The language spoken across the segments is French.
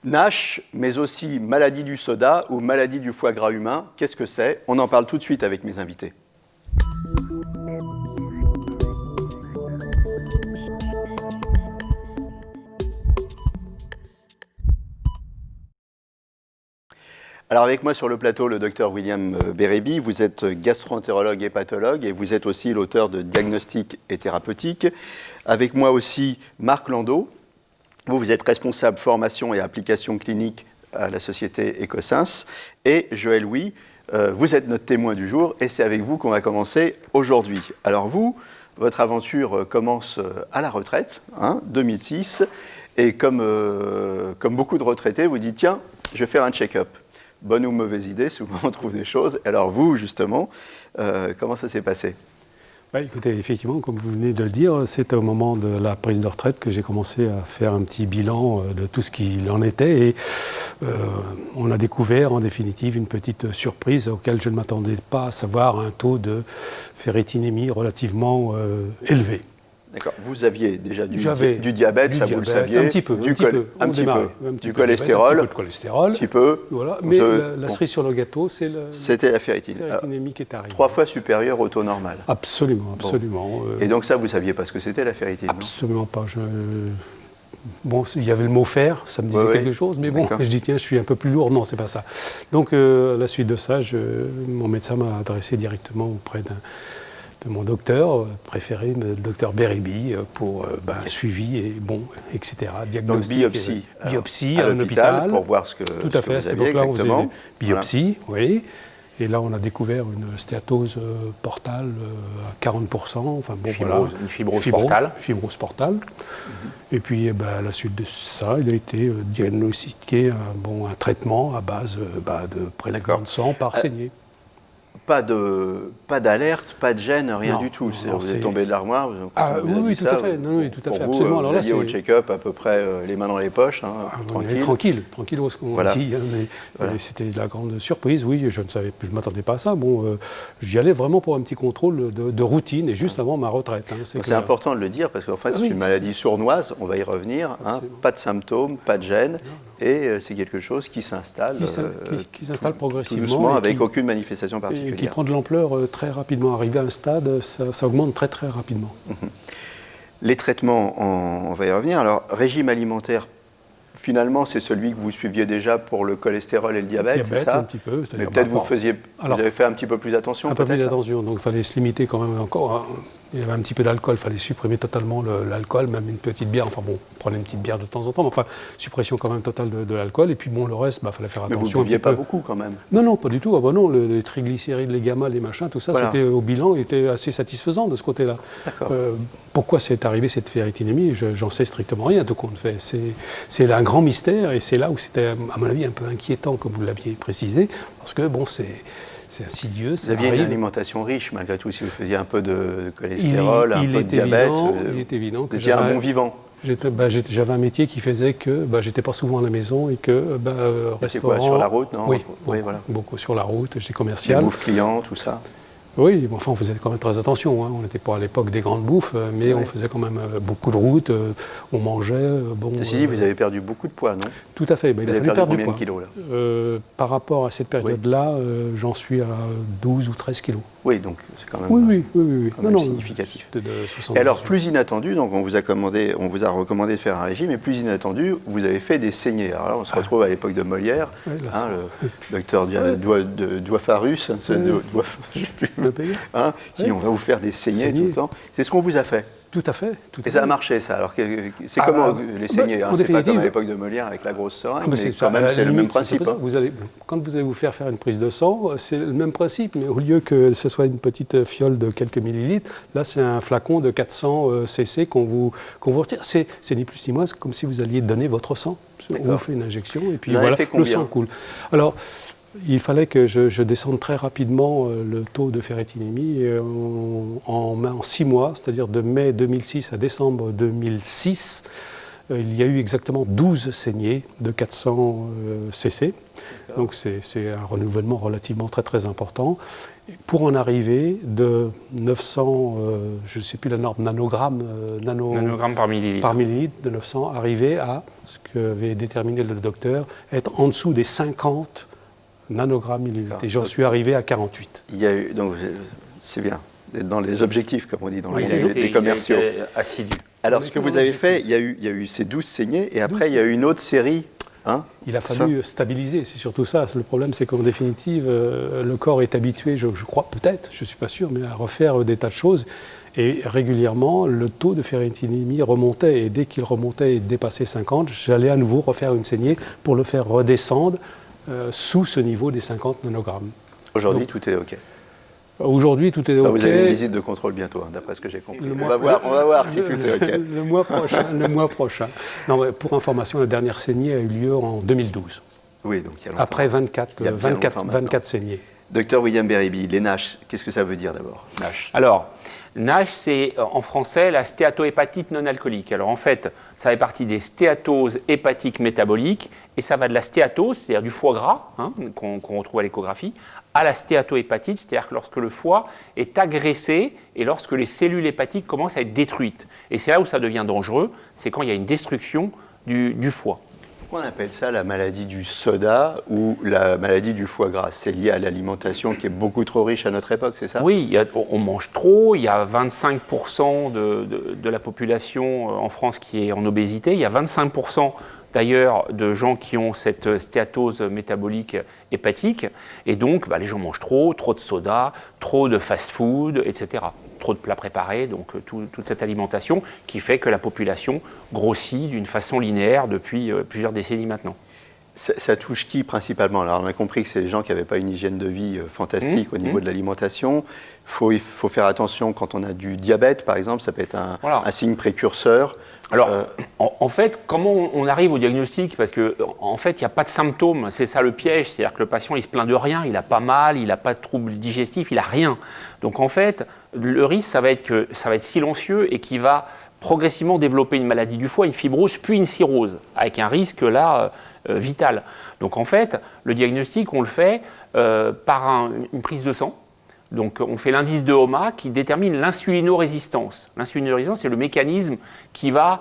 NASH, mais aussi maladie du soda ou maladie du foie gras humain. Qu'est-ce que c'est? On en parle tout de suite avec mes invités. Alors avec moi sur le plateau, le docteur William Bérébi, vous êtes gastro-entérologue et pathologue et vous êtes aussi l'auteur de Diagnostic et thérapeutique. Avec moi aussi Marc Landau, vous êtes responsable formation et application clinique à la société Ecosens. Et Joël Houy, vous êtes notre témoin du jour et c'est avec vous qu'on va commencer aujourd'hui. Alors vous, votre aventure commence à la retraite, 2006, et comme beaucoup de retraités, vous dites tiens, je vais faire un check-up. Bonne ou mauvaise idée, souvent on trouve des choses. Alors vous, justement, comment ça s'est passé? Écoutez, effectivement, comme vous venez de le dire, c'est au moment de la prise de retraite que j'ai commencé à faire un petit bilan de tout ce qu'il en était. Et on a découvert, en définitive, une petite surprise auquel je ne m'attendais pas, à savoir un taux de ferritinémie relativement élevé. D'accord. Vous aviez déjà du diabète, ça vous le saviez. Un petit peu. Du cholestérol. Un petit peu de cholestérol. Un petit peu. Voilà. Mais la cerise sur le gâteau, c'était la ferritinémie qui est arrivée. 3 fois supérieure au taux normal. Absolument, absolument. Bon. Et donc ça, vous ne saviez pas ce que c'était la ferritine? Absolument pas. Bon, il y avait le mot fer, ça me disait quelque chose, mais bon, je dis tiens, je suis un peu plus lourd. Non, c'est pas ça. Donc, à la suite de ça, mon médecin m'a adressé directement auprès de mon docteur préféré, le docteur Bérébi, pour suivi et etc. Diagnostic. Donc biopsie à l'hôpital pour voir ce que tout à fait. vous aviez exactement. On faisait biopsie, oui. Et là, on a découvert une stéatose portale à 40%. Enfin bon, une fibrose portale. Fibrose portale. Et puis, à la suite de ça, il a été diagnostiqué un traitement à base de prélèvement de sang par saignée. Pas d'alerte, pas de gêne, rien du tout. Vous êtes tombé de l'armoire. Oui, tout à fait. Oui, tout à fait, absolument. Alors là, vous alliez au check-up à peu près les mains dans les poches, tranquille où est-ce qu'on dit. C'était la grande surprise. Oui, je ne m'attendais pas à ça. Bon, j'y allais vraiment pour un petit contrôle de routine et juste avant ma retraite. C'est important de le dire parce qu'en fait, c'est une maladie sournoise. On va y revenir. Pas de symptômes, pas de gêne. Et c'est quelque chose qui s'installe qui s'installe progressivement. Tout doucement, avec aucune manifestation particulière. Qui prend de l'ampleur très rapidement. Arrivé à un stade, ça augmente très très rapidement. Les traitements, on va y revenir. Alors, régime alimentaire, finalement, c'est celui que vous suiviez déjà pour le cholestérol et le diabète, c'est ça? Un petit peu. Mais peut-être vous avez fait un petit peu plus attention. Un peu plus d'attention, donc il fallait se limiter quand même encore. Il y avait un petit peu d'alcool, il fallait supprimer totalement l'alcool, même une petite bière. Enfin bon, on prenait une petite bière de temps en temps, mais enfin, suppression quand même totale de l'alcool. Et puis bon, le reste, il fallait faire attention. Mais vous ne buviez pas beaucoup quand même? Non, pas du tout. Non, les triglycérides, les gamma, les machins, tout ça, c'était au bilan, était assez satisfaisant de ce côté-là. Pourquoi c'est arrivé cette ferritinémie? J'en sais strictement rien, tout compte fait. C'est un grand mystère et c'est là où c'était, à mon avis, un peu inquiétant, comme vous l'aviez précisé, parce que bon, c'est insidieux. Vous aviez une alimentation riche, malgré tout, si vous faisiez un peu de cholestérol, un peu de diabète. Il est évident que j'étais un bon vivant. J'avais un métier qui faisait que j'étais pas souvent à la maison et que restaurant. Quoi, sur la route, non? Oui, beaucoup sur la route, j'étais commercial. Les bouffes clients, tout ça. Oui, on faisait quand même très attention. On n'était pas à l'époque des grandes bouffes, mais on faisait quand même beaucoup de routes, on mangeait. Ceci dit, vous avez perdu beaucoup de poids, non? Tout à fait. Vous avez perdu combien de kilos, là? Par rapport à cette période-là, j'en suis à 12 ou 13 kilos. Oui, donc c'est quand même, quand même significatif. Et alors, plus inattendu, donc on vous a recommandé de faire un régime, et plus inattendu, vous avez fait des saignées. Alors là, on se retrouve à l'époque de Molière, le docteur Doifarus, qui on va vous faire des saignées tout le temps. C'est ce qu'on vous a fait. Tout à fait. Et ça a marché, ça. Alors, c'est comment les saignées? C'est pas comme à l'époque de Molière avec la grosse seringue, mais quand même, c'est le même principe. Quand vous allez vous faire une prise de sang, c'est le même principe, mais au lieu que ce soit une petite fiole de quelques millilitres, là, c'est un flacon de 400 cc qu'on vous retire. C'est ni plus ni moins comme si vous alliez donner votre sang. On vous fait une injection et puis voilà, le sang coule. Alors, il fallait que je descende très rapidement le taux de ferritinémie en 6 mois, c'est-à-dire de mai 2006 à décembre 2006. il y a eu exactement 12 saignées de 400 cc. Donc c'est un renouvellement relativement très important. Pour en arriver de 900, je ne sais plus la norme, nanogrammes par millilitre, de 900, arriver à ce qu'avait déterminé le docteur, être en dessous des 50 nanogrammes millilitres. Et j'en suis arrivé à 48. Il y a eu, donc c'est bien, dans les objectifs, comme on dit dans le monde des commerciaux. Il a été assidu. Alors, ce que vous avez fait, il y a eu ces 12 saignées, et après, il y a eu une autre série. Hein, il a fallu stabiliser, c'est surtout ça. Le problème, c'est qu'en définitive, le corps est habitué, je crois, peut-être, je ne suis pas sûr, mais à refaire des tas de choses. Et régulièrement, le taux de ferritinémie remontait. Et dès qu'il remontait et dépassait 50, j'allais à nouveau refaire une saignée pour le faire redescendre sous ce niveau des 50 nanogrammes. Aujourd'hui, tout est OK. Aujourd'hui, tout est OK. Vous avez une visite de contrôle bientôt, hein, d'après ce que j'ai compris. On va voir si tout est OK. Le mois prochain. Non, mais pour information, la dernière saignée a eu lieu en 2012. Oui, donc il y a longtemps. Après 24 saignées. Docteur William Bérébi, les NASH, qu'est-ce que ça veut dire d'abord, NASH? Alors, NASH, c'est en français la stéatohépatite non alcoolique. Alors en fait, ça fait partie des stéatoses hépatiques métaboliques, et ça va de la stéatose, c'est-à-dire du foie gras, hein, qu'on retrouve à l'échographie, à la stéatohépatite, c'est-à-dire que lorsque le foie est agressé et lorsque les cellules hépatiques commencent à être détruites. Et c'est là où ça devient dangereux, c'est quand il y a une destruction du foie. Pourquoi on appelle ça la maladie du soda ou la maladie du foie gras? C'est lié à l'alimentation qui est beaucoup trop riche à notre époque, c'est ça? Oui, on mange trop, il y a 25% de la population en France qui est en obésité, il y a 25% d'ailleurs de gens qui ont cette stéatose métabolique hépatique, et donc les gens mangent trop de soda, trop de fast-food, etc. Trop de plats préparés, donc toute cette alimentation qui fait que la population grossit d'une façon linéaire depuis plusieurs décennies maintenant. Ça touche qui principalement? Alors on a compris que c'est les gens qui n'avaient pas une hygiène de vie fantastique au niveau de l'alimentation. Il faut faire attention quand on a du diabète, par exemple, ça peut être un signe précurseur. Alors, en fait, comment on arrive au diagnostic? Parce qu'en fait, il n'y a pas de symptômes, c'est ça le piège, c'est-à-dire que le patient, il ne se plaint de rien, il n'a pas mal, il n'a pas de troubles digestifs, il n'a rien. Donc en fait, le risque, ça va être silencieux et qui va progressivement développer une maladie du foie, une fibrose, puis une cirrhose, avec un risque là vital. Donc en fait, le diagnostic, on le fait par une prise de sang. Donc on fait l'indice de HOMA qui détermine l'insulinorésistance. L'insulinorésistance, c'est le mécanisme qui va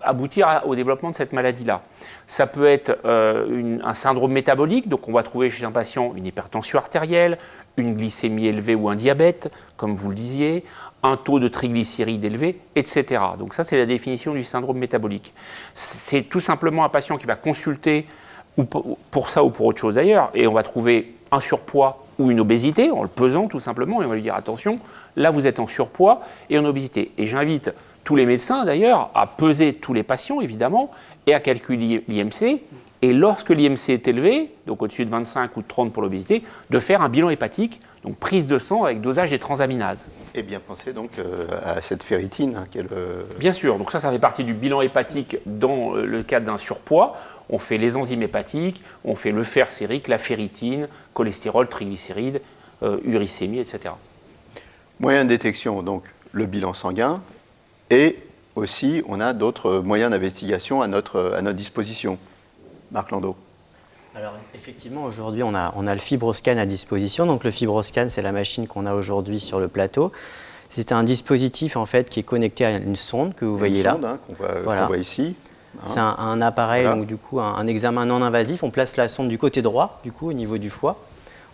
aboutir au développement de cette maladie-là. Ça peut être un syndrome métabolique, donc on va trouver chez un patient une hypertension artérielle, une glycémie élevée ou un diabète, comme vous le disiez, un taux de triglycérides élevé, etc. Donc ça, c'est la définition du syndrome métabolique. C'est tout simplement un patient qui va consulter pour ça ou pour autre chose d'ailleurs, et on va trouver un surpoids ou une obésité, en le pesant tout simplement, et on va lui dire attention, là vous êtes en surpoids et en obésité. Et j'invite tous les médecins d'ailleurs à peser tous les patients évidemment et à calculer l'IMC. Et lorsque l'IMC est élevé, donc au-dessus de 25 ou de 30 pour l'obésité, de faire un bilan hépatique, donc prise de sang avec dosage des transaminases. Et bien penser donc à cette ferritine. Hein, Bien sûr, donc ça fait partie du bilan hépatique dans le cadre d'un surpoids. On fait les enzymes hépatiques, on fait le fer sérique, la ferritine, cholestérol, triglycérides, uricémie, etc. Moyen de détection, donc le bilan sanguin, et aussi on a d'autres moyens d'investigation à notre disposition. Marc Landau. Alors effectivement, aujourd'hui, on a le FibroScan à disposition. Donc le FibroScan, c'est la machine qu'on a aujourd'hui sur le plateau. C'est un dispositif en fait qui est connecté à une sonde que vous voyez là. Une sonde qu'on voit ici. Hein. C'est un appareil, donc du coup un examen non invasif. On place la sonde du côté droit, du coup au niveau du foie,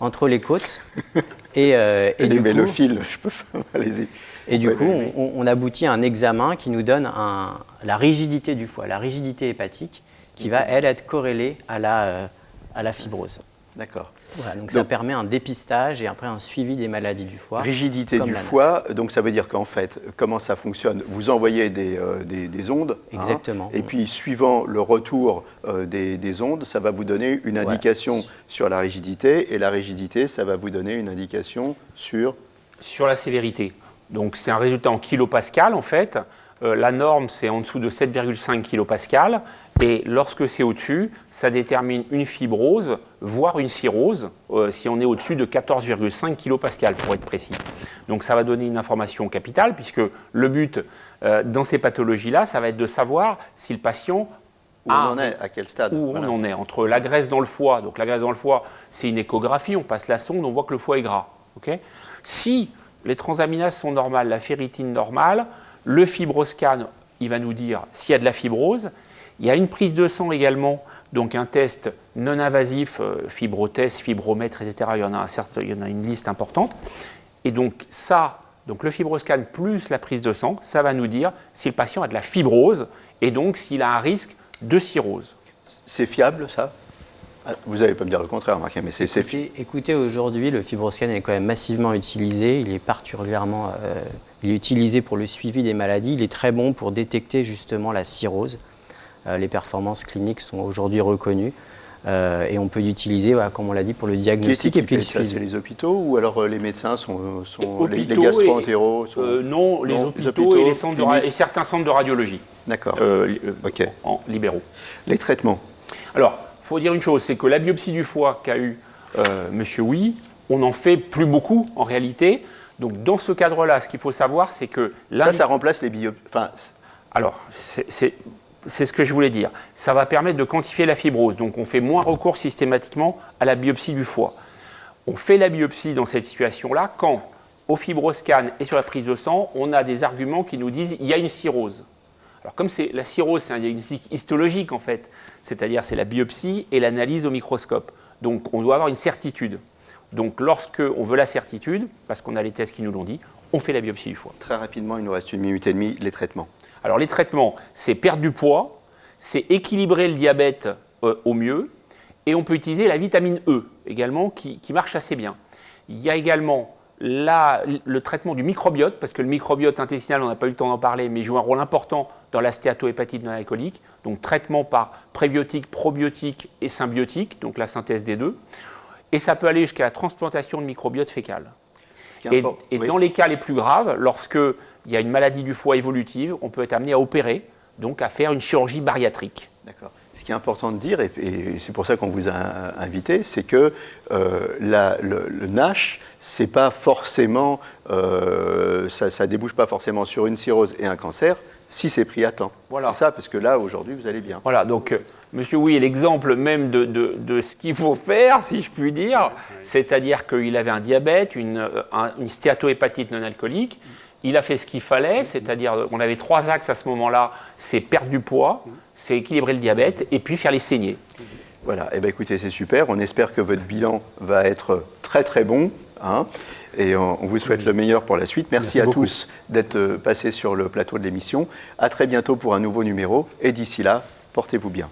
entre les côtes. Et du coup, le fil, je peux. Allez-y. Et du coup, on aboutit à un examen qui nous donne la rigidité du foie, la rigidité hépatique, qui va, elle, être corrélée à la fibrose. D'accord. Voilà, donc ça permet un dépistage et après un suivi des maladies du foie. Rigidité du foie, donc ça veut dire qu'en fait, comment ça fonctionne? Vous envoyez des ondes. Exactement. Hein, et puis, suivant le retour des ondes, ça va vous donner une indication sur la rigidité. Et la rigidité, ça va vous donner une indication sur la sévérité. Donc c'est un résultat en kilopascal en fait. La norme, c'est en dessous de 7,5 kPa. Et lorsque c'est au-dessus, ça détermine une fibrose, voire une cirrhose, si on est au-dessus de 14,5 kPa, pour être précis. Donc ça va donner une information capitale, puisque le but dans ces pathologies-là, ça va être de savoir si le patient Où on en est, à quel stade? Où Voilà. on en est, entre la graisse dans le foie. Donc la graisse dans le foie, c'est une échographie, on passe la sonde, on voit que le foie est gras. Okay, si les transaminases sont normales, la ferritine normale, le fibroscan, il va nous dire s'il y a de la fibrose. Il y a une prise de sang également, donc un test non invasif, fibrotest, fibromètre, etc. Il y en a une liste importante. Et donc ça, donc le fibroscan plus la prise de sang, ça va nous dire si le patient a de la fibrose et donc s'il a un risque de cirrhose. C'est fiable, ça? Vous n'allez pas me dire le contraire, Marc, mais c'est fiable. Écoutez, aujourd'hui, le fibroscan est quand même massivement utilisé. Il est particulièrement il est utilisé pour le suivi des maladies. Il est très bon pour détecter justement la cirrhose. Les performances cliniques sont aujourd'hui reconnues. Et on peut l'utiliser, voilà, comme on l'a dit, pour le diagnostic et puis le suivi. C'est les hôpitaux ou alors les médecins sont les Hôpitaux gastro-entéros non, les hôpitaux et, et certains centres de radiologie. D'accord. Ok. En libéraux. Les traitements. Alors, il faut dire une chose, c'est que la biopsie du foie qu'a eu M. Houy, on n'en fait plus beaucoup en réalité. Donc, dans ce cadre-là, ce qu'il faut savoir, c'est que... Ça remplace les biopsies. Enfin, alors, c'est ce que je voulais dire. Ça va permettre de quantifier la fibrose. Donc, on fait moins recours systématiquement à la biopsie du foie. On fait la biopsie dans cette situation-là quand, au fibroscan et sur la prise de sang, on a des arguments qui nous disent qu'il y a une cirrhose. Alors, comme la cirrhose, c'est un diagnostic histologique, en fait, c'est-à-dire c'est la biopsie et l'analyse au microscope. Donc, on doit avoir une certitude. Donc, lorsqu'on veut la certitude, parce qu'on a les tests qui nous l'ont dit, on fait la biopsie du foie. Très rapidement, il nous reste 1 minute et demie, les traitements. Alors, les traitements, c'est perdre du poids, c'est équilibrer le diabète au mieux, et on peut utiliser la vitamine E également, qui marche assez bien. Il y a également le traitement du microbiote, parce que le microbiote intestinal, on n'a pas eu le temps d'en parler, mais il joue un rôle important dans la stéatohépatite non alcoolique. Donc, traitement par prébiotique, probiotique et symbiotique, donc la synthèse des deux. Et ça peut aller jusqu'à la transplantation de microbiote fécal. Et oui. Dans les cas les plus graves, lorsqu'il y a une maladie du foie évolutive, on peut être amené à opérer, donc à faire une chirurgie bariatrique. D'accord. Ce qui est important de dire, et c'est pour ça qu'on vous a invité, c'est que le NASH, c'est pas forcément, ça débouche pas forcément sur une cirrhose et un cancer, si c'est pris à temps. Voilà. C'est ça, parce que là, aujourd'hui, vous allez bien. Voilà, donc Monsieur Houy est l'exemple même de ce qu'il faut faire, si je puis dire, c'est-à-dire qu'il avait un diabète, une stéatohépatite non alcoolique. Il a fait ce qu'il fallait, c'est-à-dire on avait 3 axes à ce moment-là, c'est perdre du poids, c'est équilibrer le diabète et puis faire les saignées. Voilà, eh bien, écoutez, c'est super. On espère que votre bilan va être très très bon. Hein, et on vous souhaite le meilleur pour la suite. Merci à tous d'être passés sur le plateau de l'émission. À très bientôt pour un nouveau numéro. Et d'ici là, portez-vous bien.